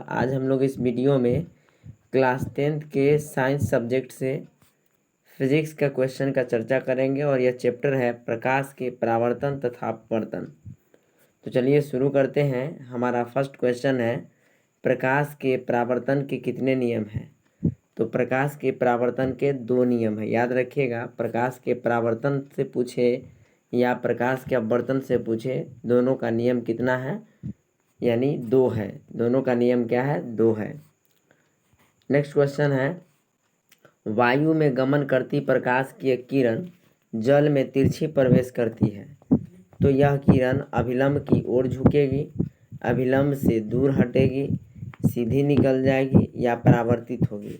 आज हम लोग इस वीडियो में क्लास 10th के साइंस सब्जेक्ट से फिजिक्स का क्वेश्चन का चर्चा करेंगे और यह चैप्टर है प्रकाश के परावर्तन तथा अपवर्तन। तो चलिए शुरू करते हैं। हमारा फर्स्ट क्वेश्चन है प्रकाश के परावर्तन के कितने नियम हैं। तो प्रकाश के परावर्तन के दो नियम हैं, याद रखिएगा। प्रकाश के परावर्तन से पूछे या प्रकाश के अपवर्तन से पूछे, दोनों का नियम कितना है, यानी 2 है। दोनों का नियम क्या है, 2 है। नेक्स्ट क्वेश्चन है वायु में गमन करती प्रकाश की एक किरण जल में तिरछी प्रवेश करती है, तो यह किरण अभिलंब की ओर झुकेगी, अभिलंब से दूर हटेगी, सीधी निकल जाएगी या परावर्तित होगी।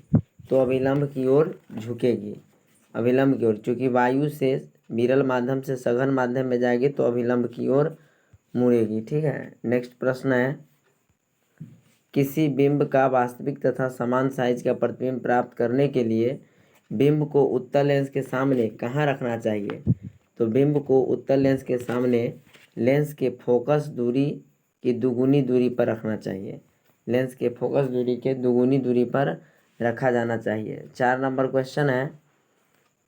तो अभिलंब की ओर झुकेगी, अभिलंब की ओर, क्योंकि वायु से विरल माध्यम से सघन माध्यम में जाएगी तो अभिलंब की ओर मुड़ेगी। ठीक है। नेक्स्ट प्रश्न है किसी बिंब का वास्तविक तथा समान साइज का प्रतिबिंब प्राप्त करने के लिए बिंब को उत्तल लेंस के सामने कहाँ रखना चाहिए। तो बिंब को उत्तल लेंस के सामने लेंस के फोकस दूरी की दुगुनी दूरी पर रखना चाहिए। लेंस के फोकस दूरी के दुगुनी दूरी पर रखा जाना चाहिए। 4 नंबर क्वेश्चन है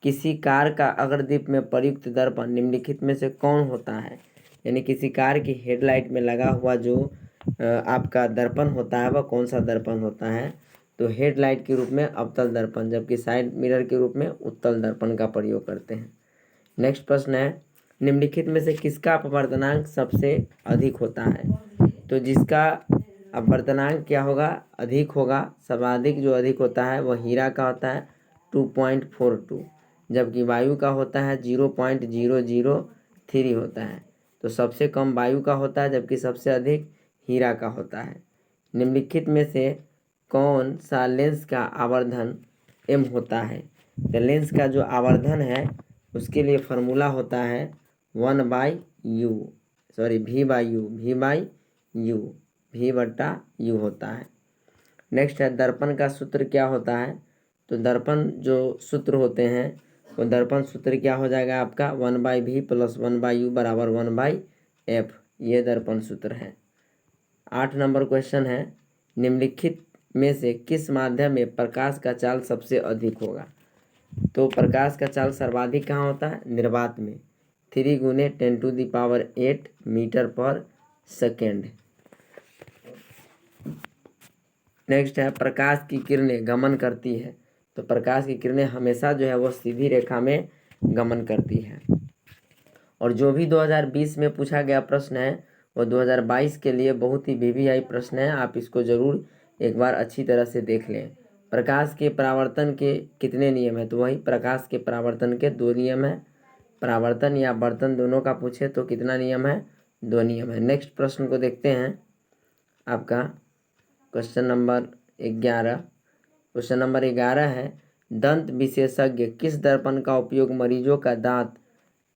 किसी कार का अग्रदीप में प्रयुक्त दर्पण निम्नलिखित में से कौन होता है। यानी किसी कार की हेडलाइट में लगा हुआ जो आपका दर्पण होता है वह कौन सा दर्पण होता है। तो हेडलाइट के रूप में अवतल दर्पण, जबकि साइड मिरर के रूप में उत्तल दर्पण का प्रयोग करते हैं। नेक्स्ट प्रश्न है निम्नलिखित में से किसका अपवर्तनांक सबसे अधिक होता है। तो जिसका अपवर्तनांक क्या होगा, अधिक होगा। सर्वाधिक जो अधिक होता है वह हीरा का होता है 2.42, जबकि वायु का होता है 0.003 होता है। तो सबसे कम वायु का होता है जबकि सबसे अधिक हीरा का होता है। निम्नलिखित में से कौन सा लेंस का आवर्धन m होता है। तो लेंस का जो आवर्धन है उसके लिए फॉर्मूला होता है v/u होता है। नेक्स्ट है दर्पण का सूत्र क्या होता है। तो दर्पण जो सूत्र होते हैं वो दर्पण सूत्र क्या हो जाएगा आपका 1/v + 1/u = 1/f, ये दर्पण सूत्र है। 8 नंबर क्वेश्चन है निम्नलिखित में से किस माध्यम में प्रकाश का चाल सबसे अधिक होगा। तो प्रकाश का चाल सर्वाधिक कहाँ होता है, निर्वात में, 3 × 10⁸ मीटर/सेकेंड। नेक्स्ट है प्रकाश की किरणें गमन करती है। तो प्रकाश की किरणें हमेशा जो है वो सीधी रेखा में गमन करती है। और जो भी 2020 में पूछा गया प्रश्न है वो 2022 के लिए बहुत ही वीवीआई प्रश्न है, आप इसको ज़रूर एक बार अच्छी तरह से देख लें। प्रकाश के परावर्तन के कितने नियम हैं। तो वही प्रकाश के परावर्तन के 2 नियम हैं। परावर्तन या वर्तन दोनों का पूछे तो कितना नियम है, 2 नियम है। नेक्स्ट प्रश्न को देखते हैं आपका क्वेश्चन नंबर 11। क्वेश्चन नंबर 11 है दंत विशेषज्ञ किस दर्पण का उपयोग मरीजों का दांत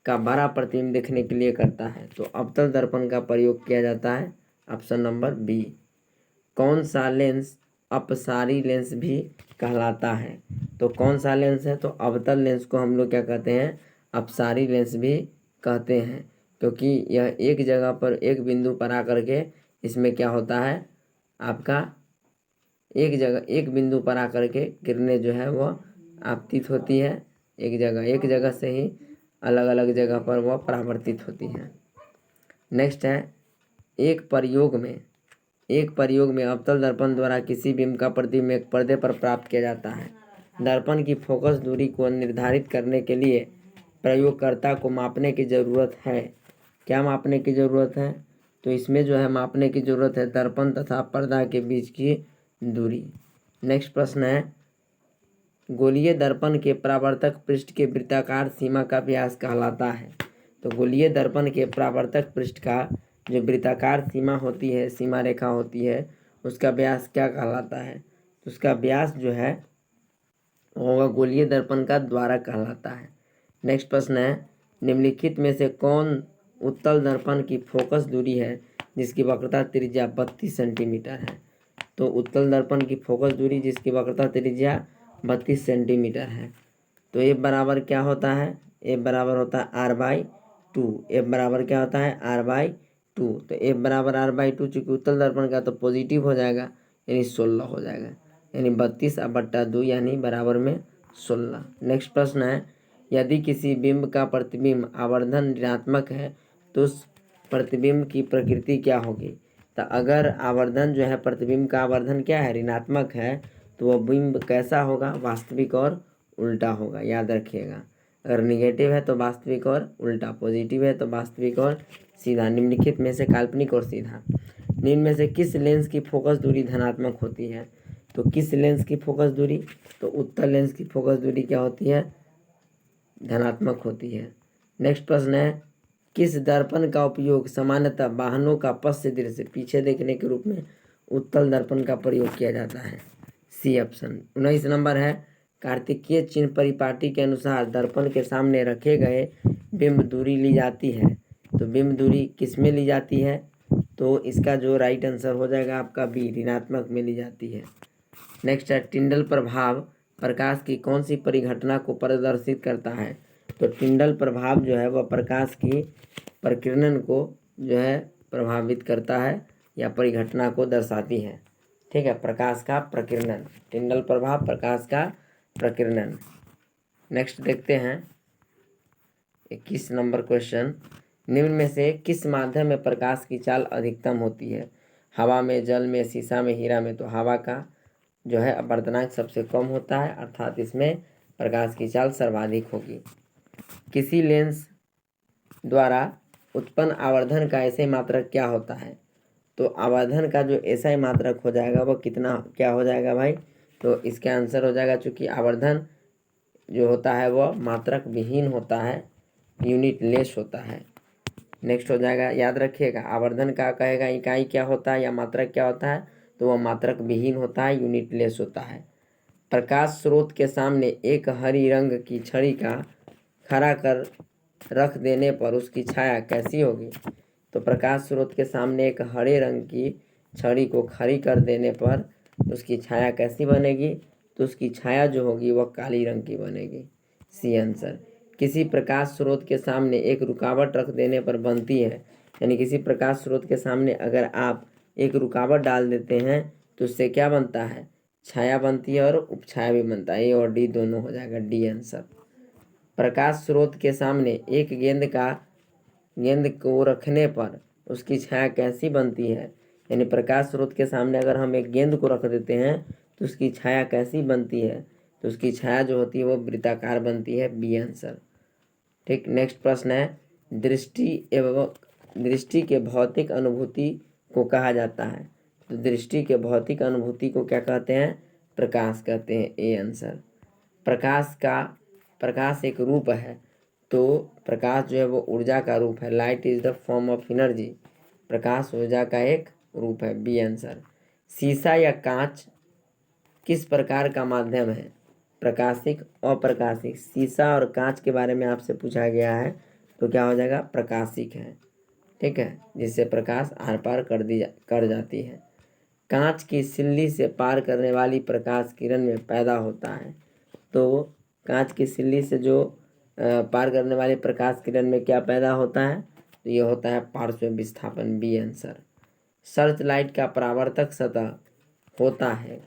का बड़ा प्रतिबिंब देखने के लिए करता है। तो अवतल दर्पण का प्रयोग किया जाता है, ऑप्शन नंबर बी। कौन सा लेंस अपसारी लेंस भी कहलाता है। तो कौन सा लेंस है, तो अवतल लेंस को हम लोग क्या कहते हैं, अपसारी लेंस भी कहते हैं, क्योंकि यह एक जगह पर एक बिंदु पर आकर के इसमें क्या होता है आपका एक बिंदु पर आकर के किरणें जो है वह आपतित होती है, एक जगह से ही अलग अलग जगह पर वह परावर्तित होती हैं। नेक्स्ट है एक प्रयोग में अवतल दर्पण द्वारा किसी बिंब का प्रतिबिंब एक पर्दे पर प्राप्त किया जाता है। दर्पण की फोकस दूरी को निर्धारित करने के लिए प्रयोगकर्ता को मापने की ज़रूरत है। क्या मापने की ज़रूरत है, तो इसमें जो है मापने की ज़रूरत है दर्पण तथा पर्दा के बीच की दूरी। नेक्स्ट प्रश्न है गोलीय दर्पण के परावर्तक पृष्ठ के वृत्ताकार सीमा का व्यास कहलाता है। तो गोलीय दर्पण के परावर्तक पृष्ठ का जो वृत्ताकार सीमा होती है, सीमा रेखा होती है, उसका व्यास क्या कहलाता है। तो उसका व्यास जो है होगा गोलीय दर्पण का द्वारक कहलाता है। नेक्स्ट प्रश्न है निम्नलिखित में से कौन उत्तल दर्पण की फोकस दूरी है जिसकी वक्रता त्रिज्या 32 सेंटीमीटर है। तो उत्तल दर्पण की फोकस दूरी जिसकी वक्रता त्रिज्या 32 सेंटीमीटर है। तो F बराबर क्या होता है, F बराबर होता है r/2। F बराबर क्या होता है r/2। तो F बराबर r/2, चूँकि उत्तल दर्पण का तो पॉजिटिव हो जाएगा यानी 16 हो जाएगा, यानी 32/2 यानी बराबर में 16। नेक्स्ट प्रश्न है, यदि किसी बिंब का प्रतिबिंब आवर्धन ऋणात्मक है तो उस प्रतिबिंब की प्रकृति क्या होगी। तो अगर आवर्धन जो है, प्रतिबिंब का आवर्धन क्या है, ऋणात्मक है, तो वह बिंब कैसा होगा, वास्तविक और उल्टा होगा, याद रखिएगा। अगर निगेटिव है तो वास्तविक और उल्टा, पॉजिटिव है तो वास्तविक और सीधा। निम्नलिखित में से काल्पनिक और सीधा, निम्न में से किस लेंस की फोकस दूरी धनात्मक होती है। तो किस लेंस की फोकस दूरी, तो उत्तल लेंस की फोकस दूरी क्या होती है, धनात्मक होती है। नेक्स्ट प्रश्न है, किस दर्पण का उपयोग सामान्यतः वाहनों का पश्च दृश्य पीछे देखने के रूप में उत्तल दर्पण का प्रयोग किया जाता है। C option. 19 नंबर है, कार्तिकीय चिन्ह परिपाटी के अनुसार दर्पण के सामने रखे गए बिंब दूरी ली जाती है। तो बिंब दूरी किस में ली जाती है, तो इसका जो राइट आंसर हो जाएगा आपका बी, ऋणात्मक में ली जाती है। नेक्स्ट है, टिंडल प्रभाव प्रकाश की कौन सी परिघटना को प्रदर्शित करता है। तो टिंडल प्रभाव जो है वह प्रकाश की प्रकीर्णन को जो है प्रभावित करता है या परिघटना को दर्शाती है। ठीक है, प्रकाश का प्रकीर्णन, टिंडल प्रभाव प्रकाश का प्रकीर्णन। नेक्स्ट देखते हैं 21 नंबर क्वेश्चन, निम्न में से किस माध्यम में प्रकाश की चाल अधिकतम होती है। हवा में, जल में, शीशा में, हीरा में। तो हवा का जो है अपवर्तनांक सबसे कम होता है, अर्थात इसमें प्रकाश की चाल सर्वाधिक होगी। किसी लेंस द्वारा उत्पन्न आवर्धन का ऐसे मात्रक क्या होता है। तो आवर्धन का जो ऐसा मात्रक हो जाएगा वो कितना क्या हो जाएगा भाई, तो इसका आंसर हो जाएगा, चूंकि आवर्धन जो होता है वह मात्रक विहीन होता है, यूनिट लेस होता है। नेक्स्ट हो जाएगा, याद रखिएगा, आवर्धन का कहेगा इकाई क्या होता है या मात्रक क्या होता है, तो वह मात्रक विहीन होता है, यूनिट लेस होता है। प्रकाश स्रोत के सामने एक हरी रंग की छड़ी का खड़ा कर रख देने पर उसकी छाया कैसी होगी। तो प्रकाश स्रोत के सामने एक हरे रंग की छड़ी को खड़ी कर देने पर उसकी छाया कैसी बनेगी, तो उसकी छाया जो होगी वह काली रंग की बनेगी। C answer. किसी प्रकाश स्रोत के सामने एक रुकावट रख देने पर बनती है, यानी किसी प्रकाश स्रोत के सामने अगर आप एक रुकावट डाल देते हैं तो उससे क्या बनता है, छाया बनती है और उपछाया भी बनता है। ए और डी दोनों हो जाएगा, डी आंसर। प्रकाश स्रोत के सामने एक गेंद को रखने पर उसकी छाया कैसी बनती है, यानी प्रकाश स्रोत के सामने अगर हम एक गेंद को रख देते हैं तो उसकी छाया कैसी बनती है, तो उसकी छाया जो होती है वो वृत्ताकार बनती है, बी आंसर। ठीक, नेक्स्ट प्रश्न है, दृष्टि के भौतिक अनुभूति को कहा जाता है। तो दृष्टि के भौतिक अनुभूति को क्या कहते हैं, प्रकाश कहते हैं, ए आंसर। प्रकाश एक रूप है, तो प्रकाश जो है वो ऊर्जा का रूप है, light is the form of energy, प्रकाश ऊर्जा का एक रूप है, बी आंसर। शीशा या कांच किस प्रकार का माध्यम है, प्रकाशिक अप्रकाशिक। शीशा और कांच के बारे में आपसे पूछा गया है, तो क्या हो जाएगा, प्रकाशिक है। ठीक है, जिससे प्रकाश आर पार कर जाती है। कांच की सिल्ली से पार करने वाली प्रकाश किरण में पैदा होता है। तो कांच की सिल्ली से जो पार करने वाली प्रकाश किरण में क्या पैदा होता है, तो ये होता है पार्श्व विस्थापन, बी आंसर। सर्च लाइट का परावर्तक सतह होता है।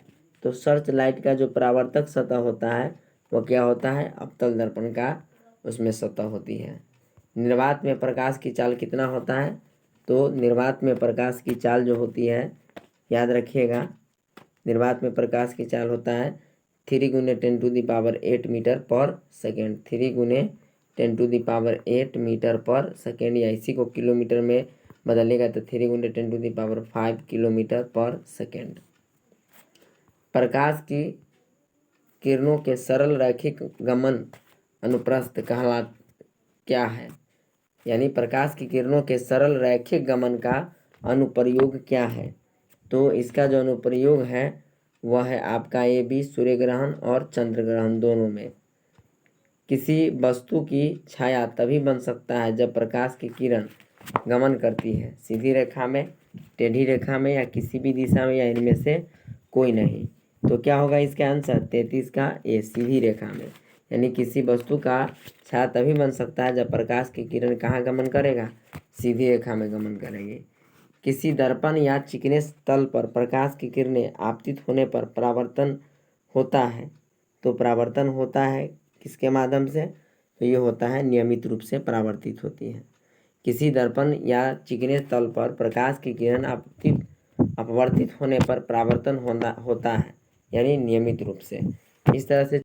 तो सर्च लाइट का जो परावर्तक सतह होता है वो क्या होता है, अवतल दर्पण का उसमें सतह होती है। निर्वात में प्रकाश की चाल कितना होता है, तो निर्वात में प्रकाश की चाल जो होती है, याद रखिएगा, निर्वात में प्रकाश की चाल होता है 3 × 10⁸ मीटर पर सेकेंड, 3 × 10⁸ मीटर पर सेकेंड, या इसी को किलोमीटर में बदलेगा तो 3 × 10⁵ किलोमीटर पर सेकेंड। प्रकाश की किरणों के सरल रैखिक गमन अनुप्रस्थ क्या है, यानी प्रकाश की किरणों के सरल रैखिक गमन का अनुप्रयोग क्या है। तो इसका जो अनुप्रयोग है वह है आपका ए बी, सूर्य ग्रहण और चंद्र ग्रहण दोनों में। किसी वस्तु की छाया तभी बन सकता है जब प्रकाश की किरण गमन करती है, सीधी रेखा में, टेढ़ी रेखा में, या किसी भी दिशा में, या इनमें से कोई नहीं। तो क्या होगा इसका आंसर, 33 का ए, सीधी रेखा में। यानी किसी वस्तु का छाया तभी बन सकता है जब प्रकाश की किरण कहाँ गमन करेगा, सीधी रेखा में गमन करेगी। किसी दर्पण या चिकने तल पर प्रकाश की किरणें आपतित होने पर परावर्तन होता है। तो परावर्तन होता है किसके माध्यम से? तो ये होता है नियमित रूप से परावर्तित होती है। किसी दर्पण या चिकने तल पर प्रकाश की किरण अपवर्तित होने पर परावर्तन होता है, यानी नियमित रूप से। इस तरह से